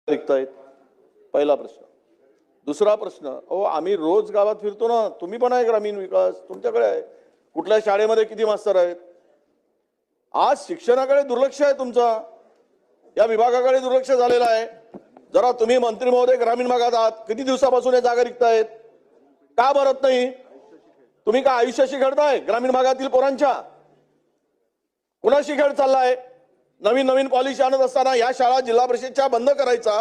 रिक्त आहेत? पहिला प्रश्न. दुसरा प्रश्न, अहो आम्ही रोज गावात फिरतो ना, तुम्ही पण आहे ग्रामीण विकास, तुमच्याकडे आहे. कुठल्या शाळेमध्ये किती मास्तर आहेत? आज शिक्षणाकडे दुर्लक्ष आहे तुमचा, या विभागाकडे दुर्लक्ष झालेलं आहे. जरा तुम्ही मंत्री महोदय ग्रामीण भागात आहात, किती दिवसापासून या जागा रिक्त आहेत? का भरत नाही? तुम्ही का आयुष्याशी खेळताय ग्रामीण भागातील पोरांच्या? कुणाशी खेळ चाललाय? नवीन नवीन पॉलिसी आणत असताना या शाळा जिल्हा परिषदच्या बंद करायचा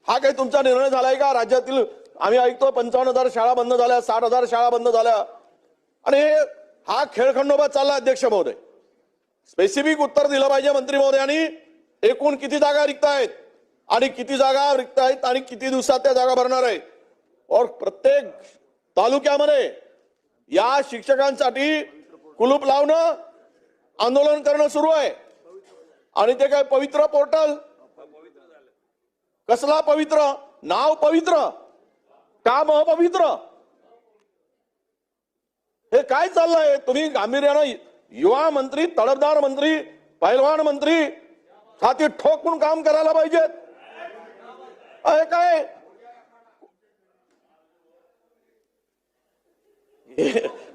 हा काही तुमचा निर्णय झालाय का? राज्यातील आम्ही ऐकतो 55,000 शाळा बंद झाल्या, 60,000 शाळा बंद झाल्या, आणि हा खेळखंडोबा चालला. अध्यक्ष महोदय, स्पेसिफिक उत्तर दिलं पाहिजे मंत्री महोदयांनी. एकूण किती जागा रिक्त आहेत आणि किती जागा रिक्त आहेत आणि किती दिवसात त्या जागा भरणार आहे? और प्रत्येक तालुक्यामध्ये या शिक्षकांसाठी कुलूप लावणं, आंदोलन करणं सुरू आहे. आणि ते काय पवित्र पोर्टल? कसला पवित्र? नाव पवित्र, काम अपवित्र. हे काय चाललंय? तुम्ही गांभीर्यानं युवा मंत्री, तडफदार मंत्री, पैलवान मंत्री छाती ठोकून काम करायला पाहिजेत. काय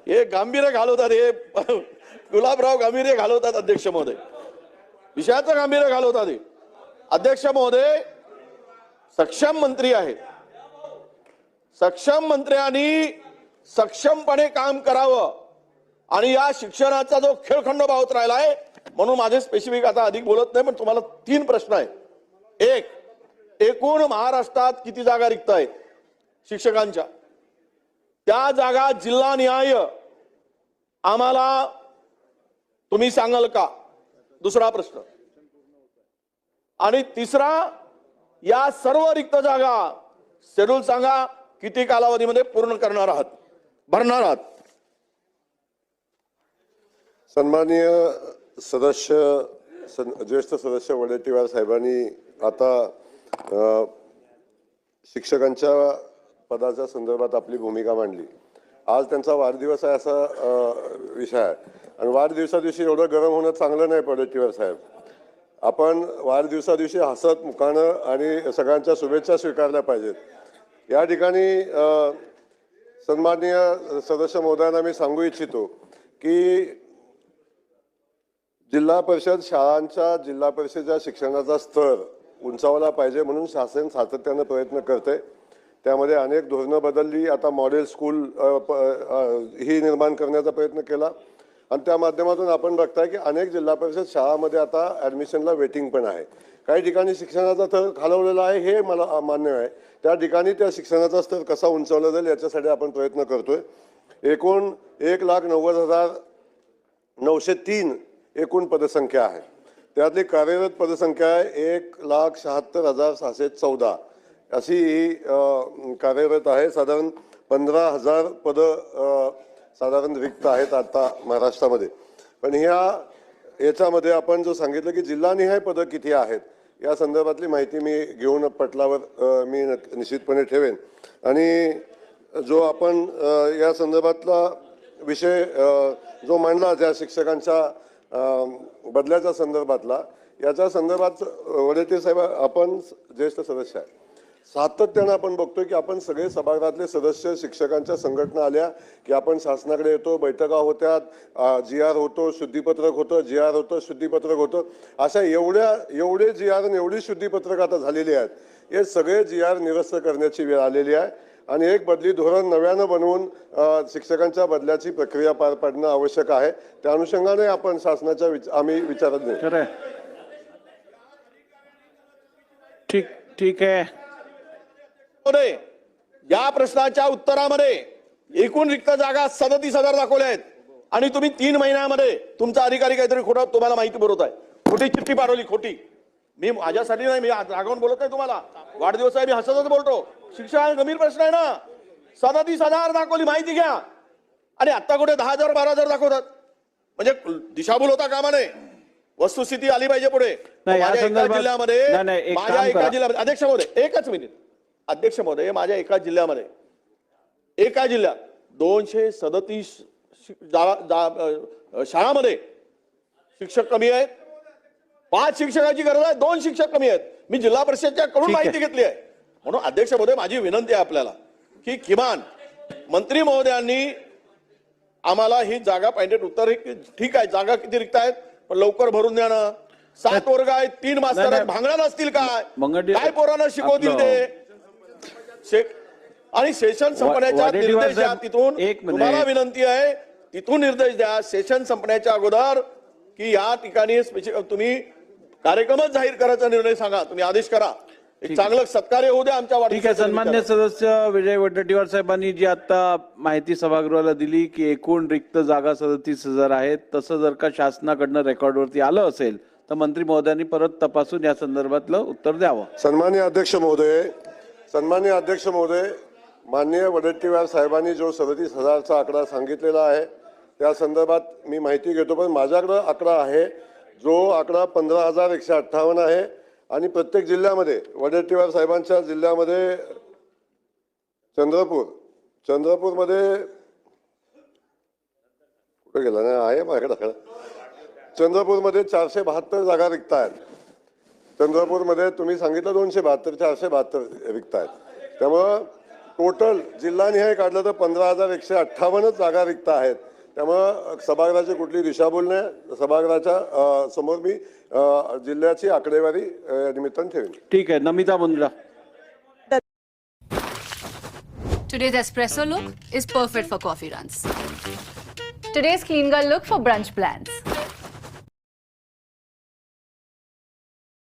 हे गांभीर्य घालवतात, हे गुलाबराव गांभीर्य घालवतात. अध्यक्ष महोदय, विषयाचं गांभीर्य घालवतात. अध्यक्ष महोदय, सक्षम मंत्री आहेत. सक्षम मंत्र्यांनी सक्षमपणे काम करावं आणि या शिक्षणाचा जो खेळखंडोबा होत राहिलाय, म्हणून माझे स्पेसिफिक आता अधिक बोलत नाही, पण तुम्हाला 3 प्रश्न आहेत. एक, एकूण महाराष्ट्रात किती जागा रिक्त आहेत शिक्षकांच्या? त्या जागा जिल्हानिहाय आम्हाला तुम्ही सांगाल का? दुसरा प्रश्न. आणि तिसरा, या सर्व रिक्त जागा शेड्यूल सांगा, किती कालावधीमध्ये पूर्ण करणार आहात, भरणार आहात? सन्माननीय सदस्य, ज्येष्ठ सदस्य वडेट्टीवार साहेबांनी आता शिक्षकांच्या पदाच्या संदर्भात आपली भूमिका मांडली. आज त्यांचा वाढदिवस आहे असा विषय आहे, आणि वाढदिवसा दिवशी एवढं गरम होणं चांगलं नाही. वडेट्टीवार साहेब, आपण वाढदिवसा दिवशी हसत मुखानं आणि सगळ्यांच्या शुभेच्छा स्वीकारल्या पाहिजेत. या ठिकाणी सन्माननीय सदस्य महोदयांना मी सांगू इच्छितो की जिल्हा परिषद शाळांच्या, जिल्हा परिषदेच्या शिक्षणाचा स्तर उंचावला पाहिजे म्हणून शासन सातत्यानं प्रयत्न करते. त्यामध्ये अनेक धोरणं बदलली. आता मॉडेल स्कूल ही निर्माण करण्याचा प्रयत्न केला, आणि त्या माध्यमातून आपण बघताय की अनेक जिल्हा परिषद शाळामध्ये आता ॲडमिशनला वेटिंग पण आहे. काही ठिकाणी शिक्षणाचा स्तर खालवलेला आहे, हे मला मान्य आहे. त्या ठिकाणी त्या शिक्षणाचा स्तर कसा उंचावला जाईल याच्यासाठी आपण प्रयत्न करतोय. एकूण 1,90,903 एकूण पदसंख्या आहे. त्यातली कार्यरत पदसंख्या आहे 1,76,614 अशी ही कार्यरत आहे. साधारण 15,000 पदं साधारण रिक्त आहेत आता महाराष्ट्रामध्ये. पण याच्यामध्ये आपण जो सांगितलं की जिल्हानिहाय पदं किती आहेत, या संदर्भातली माहिती मी घेऊन पटलावर मी निश्चितपणे ठेवेन. आणि जो आपण या संदर्भातला विषय जो मांडला त्या शिक्षकांच्या बदल्याच्या संदर्भातला, याच्या संदर्भात वडेट्टीवार साहेब, आपण ज्येष्ठ सदस्य आहे, सातत्यानं आपण बघतोय की आपण सगळे सभागृहातले सदस्य, शिक्षकांच्या संघटना आल्या की आपण शासनाकडे येतो, बैठका होत्या, GR होतो, शुद्धीपत्रक होतं, GR होतं, शुद्धीपत्रक होतं. अशा एवढे GR आणि एवढी शुद्धीपत्रक आता झालेली आहेत. हे सगळे GR निरस्त करण्याची वेळ आलेली आहे, आणि एक बदली धोरण नव्यानं बनवून शिक्षकांच्या बदल्याची प्रक्रिया पार पाडणं आवश्यक आहे. त्या अनुषंगाने आपण शासनाच्या आम्ही विचारात नाही. ठीक आहे. या प्रश्नाच्या उत्तरामध्ये एकूण रिक्त जागा 37,000 दाखवल्या आहेत, आणि तुम्ही 3 महिन्यामध्ये तुमचा अधिकारी काहीतरी खोटं तुम्हाला माहिती पुरवत आहे. खोटी चिठ्ठी पाठवली, खोटी. मी माझ्यासाठी नाही, मी रागावून बोलत नाही तुम्हाला. वाढदिवस आहे, मी हसतच बोलतो. शिक्षण गंभीर प्रश्न आहे ना. 37,000 दाखवली, माहिती घ्या. आणि आता कुठे 10,000 12,000 दाखवतात, म्हणजे दिशाभूल होता कामा नये. वस्तुस्थिती आली पाहिजे पुढे. माझ्या एका जिल्ह्यामध्ये अध्यक्ष महोदय, एकच मिनिट अध्यक्ष महोदय, माझ्या एका जिल्ह्यात 237 शाळांमध्ये शिक्षक कमी आहेत. 5 शिक्षकाची गरज आहे, 2 शिक्षक कमी आहेत. मी जिल्हा परिषदच्या कडून ठीक आहे. माहिती घेतली आहे. म्हणून अध्यक्ष महोदय माझी विनंती आहे आपल्याला की किमान मंत्री महोदयांनी आम्हाला ही जागा पाहिजे उत्तर हे की ठीक आहे जागा किती रिक्त आहेत पण लवकर भरून द्या ना. 7 वर्ग आहेत 3 मास्तर नाही, आहेत भांगणार नसतील काय मंगळवारी- काय पोरांना शिकवतील आपलं- ते आणि सेशन संपण्याच्या वडेट्टीवार निर्देश द्या साहेब, तिथून. एक मिनिट. तुम्हाला विनंती आहे तिथून निर्देश द्या सेशन संपण्याच्या अगोदर की या ठिकाणी तुम्ही कार्यक्रमच जाहीर करायचा निर्णय सांगा. तुम्ही आदेश करा. एक चांगलं सत्कार्य होऊ द्या आमच्या ठीक आहे. सन्मान्य सदस्य विजय वडेट्टीवार साहेबांनी जी आता माहिती सभागृहाला दिली की एकूण रिक्त जागा 37,000 आहेत, तसं जर का शासनाकडनं रेकॉर्डवरती आलं असेल तर मंत्री महोदयांनी परत तपासून या संदर्भातलं उत्तर द्यावं. सन्मान्य अध्यक्ष महोदय, माननीय वडेट्टीवार साहेबांनी जो 37,000चा आकडा सांगितलेला आहे त्या संदर्भात मी माहिती घेतो. पण माझ्याकडे आकडा आहे जो आकडा 15,158 आहे आणि प्रत्येक जिल्ह्यामध्ये वडेट्टीवार साहेबांच्या जिल्ह्यामध्ये चंद्रपूरमध्ये कुठे गेला नाही आहे माझ्याकडे आकडा. चंद्रपूरमध्ये 472 जागा रिक्त आहेत. चंद्रपूरमध्ये तुम्ही सांगितलं 272, 472 रिक्त आहेत. त्यामुळं टोटल जिल्हानिहाय काढलं तर 15,158 जागा रिक्त आहेत. त्यामुळं सभागृहाची कुठली दिशाभूल नाही. सभागृहाच्या समोर मी जिल्ह्याची आकडेवारी निमित्तानं ठेवेन. ठीक आहे. Namita Mundra. Today's espresso look is perfect for coffee runs. Today's clean girl look for brunch plans.